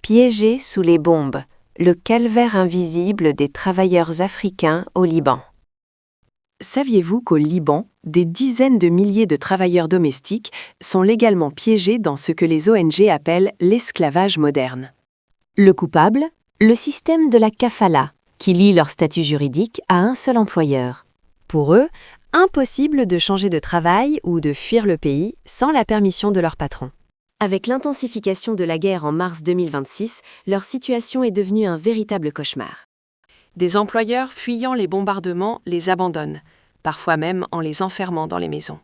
Piégés sous les bombes, le calvaire invisible des travailleurs africains au Liban. Saviez-vous qu'au Liban, des dizaines de milliers de travailleurs domestiques sont légalement piégés dans ce que les ONG appellent l'esclavage moderne? Le coupable? Le système de la kafala, qui lie leur statut juridique à un seul employeur. Pour eux, impossible de changer de travail ou de fuir le pays sans la permission de leur patron. Avec l'intensification de la guerre en mars 2026, leur situation est devenue un véritable cauchemar. Des employeurs fuyant les bombardements les abandonnent, parfois même en les enfermant dans les maisons.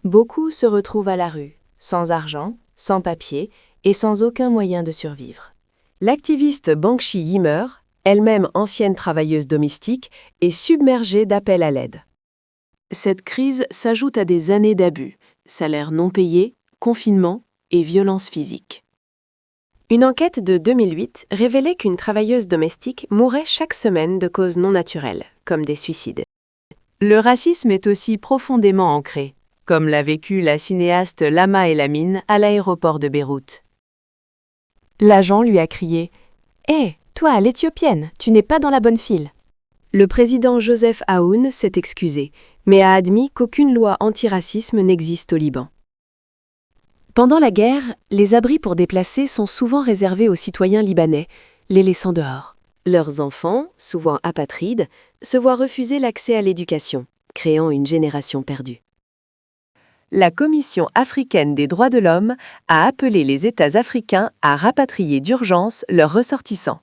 Beaucoup se retrouvent à la rue, sans argent, sans papier et sans aucun moyen de survivre. L'activiste Bankshi Yimmer, elle-même ancienne travailleuse domestique, est submergée d'appels à l'aide. Cette crise s'ajoute à des années d'abus, salaires non payés, confinement et violences physiques. Une enquête de 2008 révélait qu'une travailleuse domestique mourait chaque semaine de causes non naturelles, comme des suicides. Le racisme est aussi profondément ancré, comme l'a vécu la cinéaste Lama Elamine à l'aéroport de Beyrouth. L'agent lui a crié « Hé, toi, l'Éthiopienne, tu n'es pas dans la bonne file !» Le président Joseph Aoun s'est excusé, mais a admis qu'aucune loi antiracisme n'existe au Liban. Pendant la guerre, les abris pour déplacés sont souvent réservés aux citoyens libanais, les laissant dehors. Leurs enfants, souvent apatrides, se voient refuser l'accès à l'éducation, créant une génération perdue. La Commission africaine des droits de l'homme a appelé les États africains à rapatrier d'urgence leurs ressortissants.